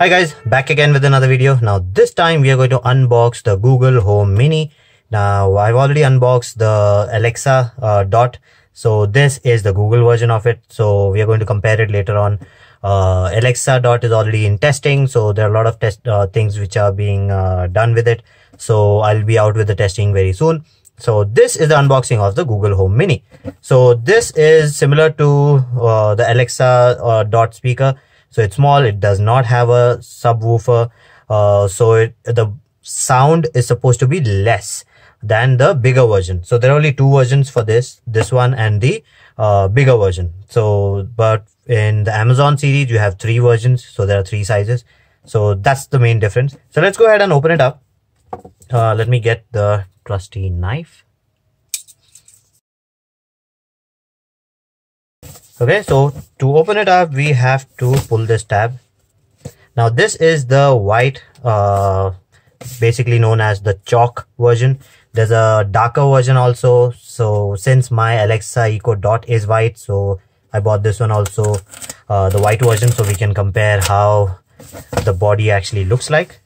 Hi guys, back again with another video. Now this time we are going to unbox the Google Home Mini. Now I've already unboxed the Alexa Dot. So this is the Google version of it. So we are going to compare it later on. Alexa Dot is already in testing. So there are a lot of test things which are being done with it. So I'll be out with the testing very soon. So this is the unboxing of the Google Home Mini. So this is similar to the Alexa Dot speaker. So it's small, it does not have a subwoofer, the sound is supposed to be less than the bigger version. So there are only two versions for this one and the bigger version. So but in the Amazon series you have three versions, so there are three sizes. So that's the main difference. So let's go ahead and open it up. Let me get the trusty knife. Okay, so to open it up, we have to pull this tab. Now this is the white, basically known as the chalk version. There's a darker version also. So since my Alexa Echo Dot is white, so I bought this one also, the white version, so we can compare how the body actually looks like.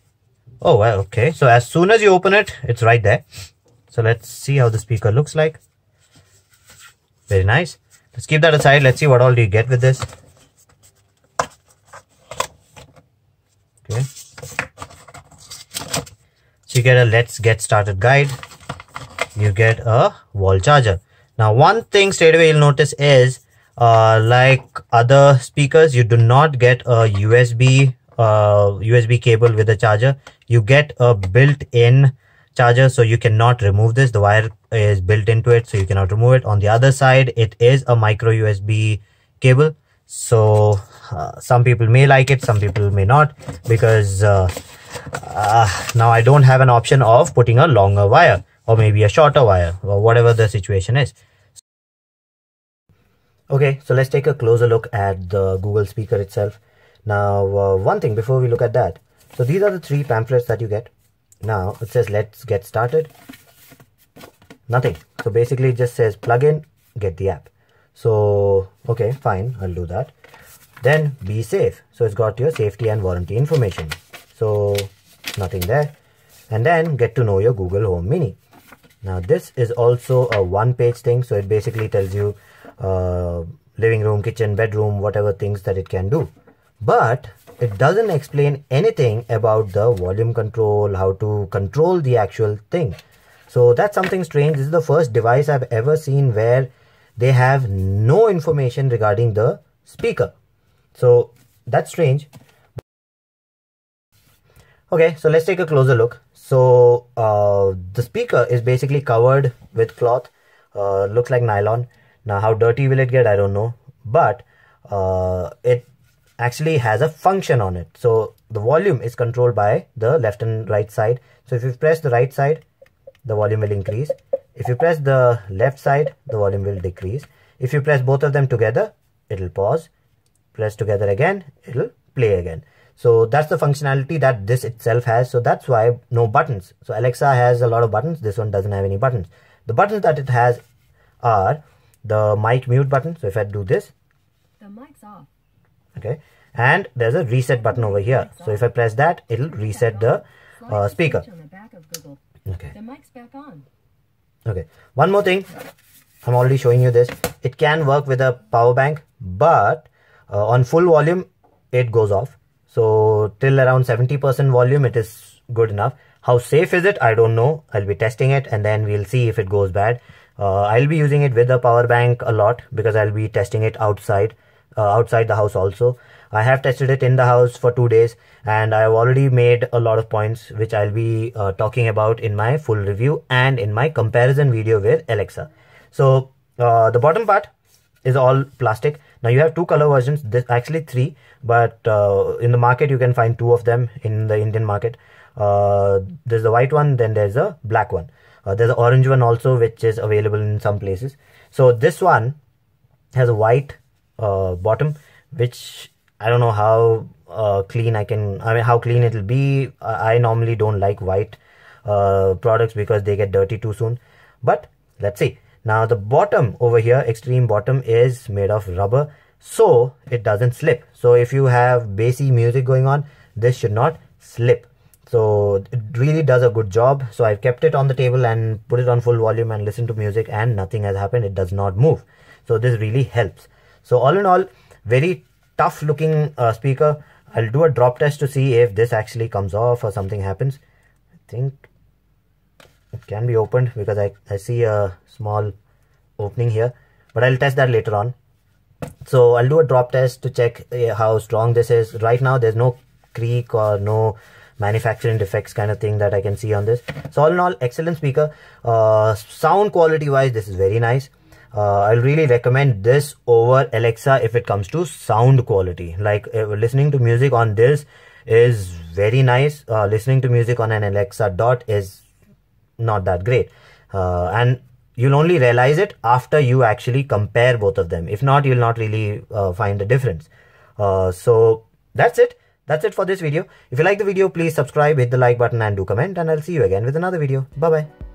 Oh, well, okay. So as soon as you open it, it's right there. So let's see how the speaker looks like. Very nice. Let's keep that aside. Let's see what all do you get with this. Okay. So you get a let's get started guide. You get a wall charger. Now one thing straight away you'll notice is like other speakers, you do not get a USB cable with a charger. You get a built-in charger, so you cannot remove this. The wire is built into it, so you cannot remove it. On the other side, it is a micro USB cable. So some people may like it, some people may not, because now I don't have an option of putting a longer wire or maybe a shorter wire or whatever the situation is. Okay, so let's take a closer look at the Google speaker itself. Now one thing before we look at that, so these are the three pamphlets that you get. Now it says let's get started. Nothing. So basically it just says plug in, get the app. So okay, fine, I'll do that. Then be safe. So it's got your safety and warranty information. So nothing there. And then get to know your Google Home Mini. Now this is also a one-page thing. So it basically tells you living room, kitchen, bedroom, whatever things that it can do. But it doesn't explain anything about the volume control, how to control the actual thing. So that's something strange. This is the first device I've ever seen where they have no information regarding the speaker. So that's strange. Okay, so let's take a closer look. So the speaker is basically covered with cloth. Looks like nylon. Now how dirty will it get? I don't know. But it actually has a function on it. So the volume is controlled by the left and right side. So if you press the right side, the volume will increase. If you press the left side, the volume will decrease. If you press both of them together, it'll pause. Press together again, it'll play again. So that's the functionality that this itself has. So that's why no buttons. So Alexa has a lot of buttons. This one doesn't have any buttons. The buttons that it has are the mic mute button. So if I do this, the mic's off. Okay, and there's a reset button over here. So if I press that, it'll reset the speaker. Okay. The mic's back on. Okay. One more thing, I'm already showing you this. It can work with a power bank, but on full volume, it goes off. So till around 70% volume, it is good enough. How safe is it? I don't know. I'll be testing it and then we'll see if it goes bad. I'll be using it with a power bank a lot because I'll be testing it outside the house also. I have tested it in the house for 2 days and I have already made a lot of points which I'll be talking about in my full review and in my comparison video with Alexa. So the bottom part is all plastic. Now you have two color versions, this actually three, but in the market you can find two of them in the Indian market. There's the white one, then there's a black one. There's an orange one also which is available in some places. So this one has a white bottom, which I don't know how clean how clean it'll be. I normally don't like white products because they get dirty too soon, but let's see. Now the bottom over here, extreme bottom, is made of rubber, so it doesn't slip. So if you have bassy music going on, this should not slip. So it really does a good job. So I've kept it on the table and put it on full volume and listen to music, and nothing has happened. It does not move. So this really helps. So all in all, very tough looking speaker. I'll do a drop test to see if this actually comes off or something happens. I think it can be opened because I see a small opening here, but I'll test that later on. So I'll do a drop test to check how strong this is. Right now there's no creak or no manufacturing defects kind of thing that I can see on this. So all in all, excellent speaker. Sound quality wise, this is very nice. I'll really recommend this over Alexa if it comes to sound quality. Like listening to music on this is very nice. Listening to music on an Alexa Dot is not that great. And you'll only realize it after you actually compare both of them. If not, you'll not really find the difference. So that's it. That's it for this video. If you like the video, please subscribe, hit the like button and do comment, and I'll see you again with another video. Bye bye.